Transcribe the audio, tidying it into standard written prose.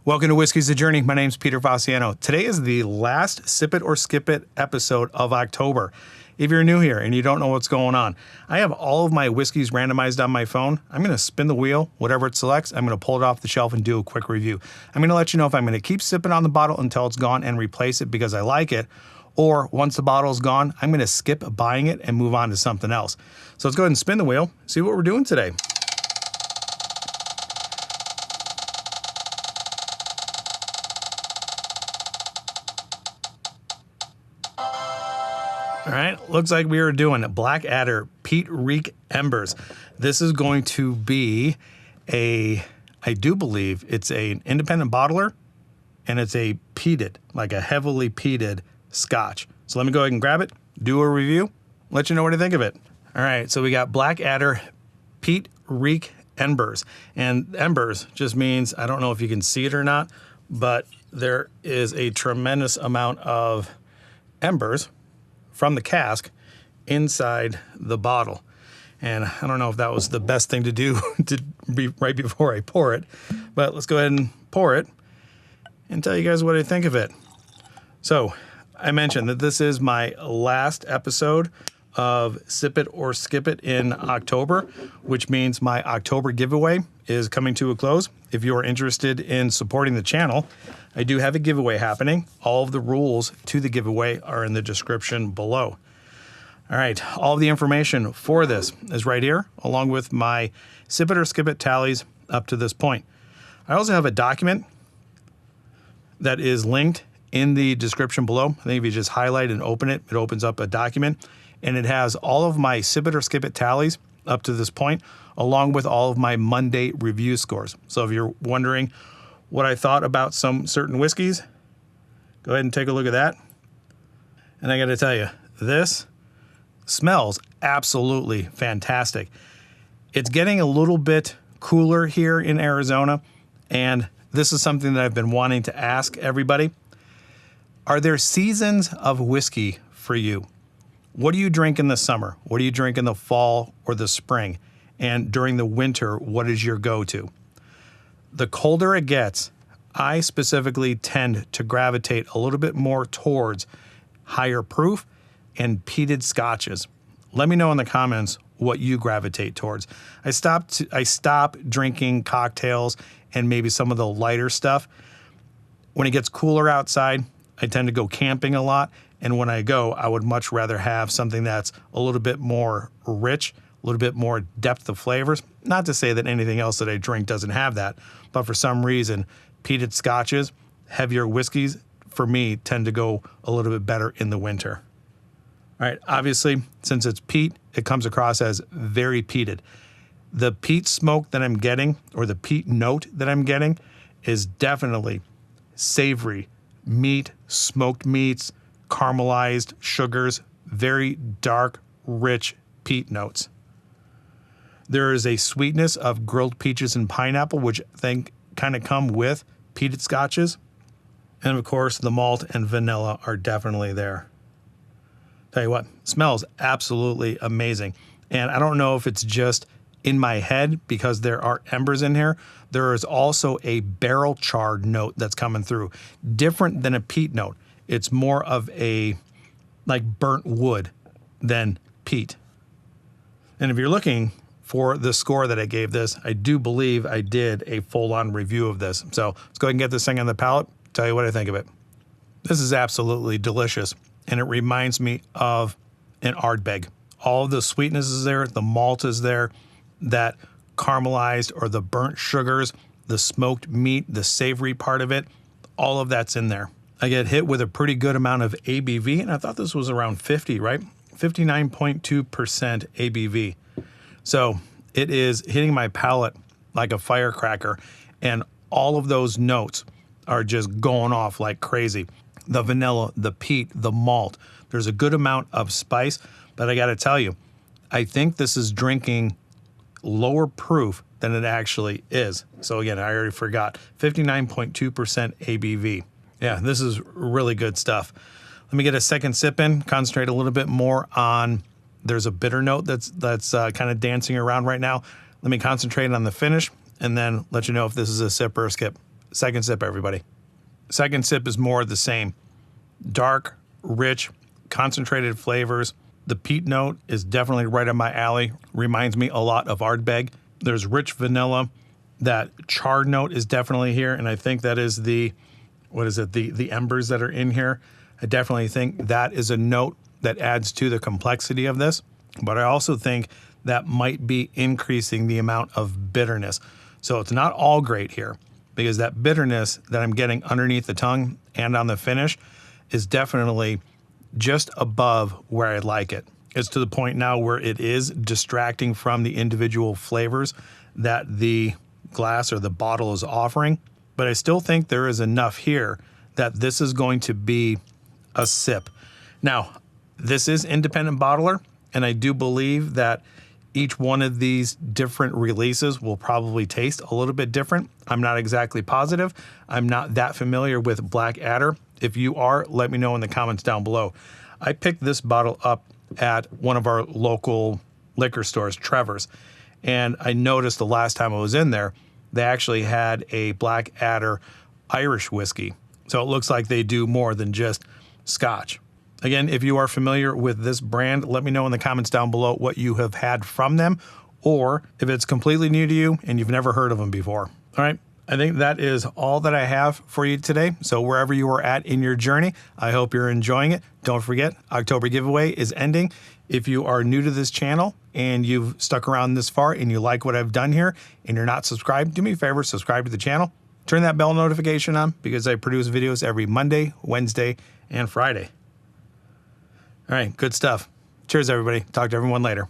Welcome to Whiskey's the Journey. My name's Peter Vassiano. Today is the last Sip It or Skip It episode of October. If you're new here and you don't know what's going on, I have all of my whiskeys randomized on my phone. I'm going to spin the wheel, whatever it selects, I'm going to pull it off the shelf and do a quick review. I'm going to let you know if I'm going to keep sipping on the bottle until it's gone and replace it because I like it, or once the bottle's gone, I'm going to skip buying it and move on to something else. So let's go ahead and spin the wheel, see what we're doing today. All right, looks like we are doing Blackadder Peat Reek Embers. This is going to be I do believe it's an independent bottler, and it's a peated, like a heavily peated scotch. So let me go ahead and grab it, do a review, let you know what I think of it. All right, so we got Blackadder Peat Reek Embers. And embers just means, I don't know if you can see it or not, but there is a tremendous amount of embers from the cask inside the bottle. And I don't know if that was the best thing to do to be right before I pour it, but let's go ahead and pour it and tell you guys what I think of it. So I mentioned that this is my last episode of Sip It or Skip It in October, which means my October giveaway is coming to a close. If you are interested in supporting the channel, I do have a giveaway happening. All of the rules to the giveaway are in the description below. All right, all of the information for this is right here, along with my Sip It or Skip It tallies up to this point. I also have a document that is linked in the description below. I think if you just highlight and open it, it opens up a document, and it has all of my Sip It or Skip It tallies up to this point, along with all of my Monday review scores. So if you're wondering what I thought about some certain whiskeys, go ahead and take a look at that. And I got to tell you, this smells absolutely fantastic. It's getting a little bit cooler here in Arizona, and this is something that I've been wanting to ask everybody. Are there seasons of whiskey for you? What do you drink in the summer? What do you drink in the fall or the spring? And during the winter, what is your go-to? The colder it gets, I specifically tend to gravitate a little bit more towards higher proof and peated scotches. Let me know in the comments what you gravitate towards. I stopped drinking cocktails and maybe some of the lighter stuff. When it gets cooler outside, I tend to go camping a lot. And when I go, I would much rather have something that's a little bit more rich, a little bit more depth of flavors. Not to say that anything else that I drink doesn't have that, but for some reason, peated scotches, heavier whiskeys, for me, tend to go a little bit better in the winter. All right, obviously, since it's peat, it comes across as very peated. The peat smoke that I'm getting, or the peat note that I'm getting, is definitely savory, meat, smoked meats, caramelized sugars, very dark, rich peat notes. There is a sweetness of grilled peaches and pineapple, which I think kind of come with peated scotches. And of course, the malt and vanilla are definitely there. Tell you what, smells absolutely amazing. And I don't know if it's just in my head because there are embers in here. There is also a barrel charred note that's coming through. Different than a peat note. It's more of a like burnt wood than peat. And if you're looking for the score that I gave this, I do believe I did a full-on review of this. So let's go ahead and get this thing on the palate, tell you what I think of it. This is absolutely delicious, and it reminds me of an Ardbeg. All of the sweetness is there, the malt is there, that caramelized or the burnt sugars, the smoked meat, the savory part of it, all of that's in there. I get hit with a pretty good amount of ABV, and I thought this was around 50, right? 59.2% ABV. So it is hitting my palate like a firecracker, and all of those notes are just going off like crazy. The vanilla, the peat, the malt. There's a good amount of spice, but I got to tell you, I think this is drinking lower proof than it actually is. So again, I already forgot, 59.2% ABV. Yeah, this is really good stuff. Let me get a second sip in, concentrate a little bit more on, there's a bitter note that's kind of dancing around right now. Let me concentrate on the finish and then let you know if this is a sip or a skip. Second sip, everybody. Second sip is more of the same. Dark, rich, concentrated flavors. The peat note is definitely right up my alley. Reminds me a lot of Ardbeg. There's rich vanilla. That char note is definitely here, and I think that is the, what is it, the embers that are in here. I definitely think that is a note that adds to the complexity of this, but I also think that might be increasing the amount of bitterness. So it's not all great here, because that bitterness that I'm getting underneath the tongue and on the finish is definitely just above where I like it. It's to the point now where it is distracting from the individual flavors that the glass or the bottle is offering, but I still think there is enough here that this is going to be a sip. Now, this is independent bottler, and I do believe that each one of these different releases will probably taste a little bit different. I'm not exactly positive. I'm not that familiar with Blackadder. If you are, let me know in the comments down below. I picked this bottle up at one of our local liquor stores, Trevor's, and I noticed the last time I was in there, they actually had a Blackadder Irish whiskey. So it looks like they do more than just Scotch. Again, if you are familiar with this brand, let me know in the comments down below what you have had from them, or if it's completely new to you and you've never heard of them before. All right, I think that is all that I have for you today. So wherever you are at in your journey, I hope you're enjoying it. Don't forget, October giveaway is ending. If you are new to this channel and you've stuck around this far and you like what I've done here and you're not subscribed, do me a favor, subscribe to the channel. Turn that bell notification on, because I produce videos every Monday, Wednesday, and Friday. All right, good stuff. Cheers, everybody. Talk to everyone later.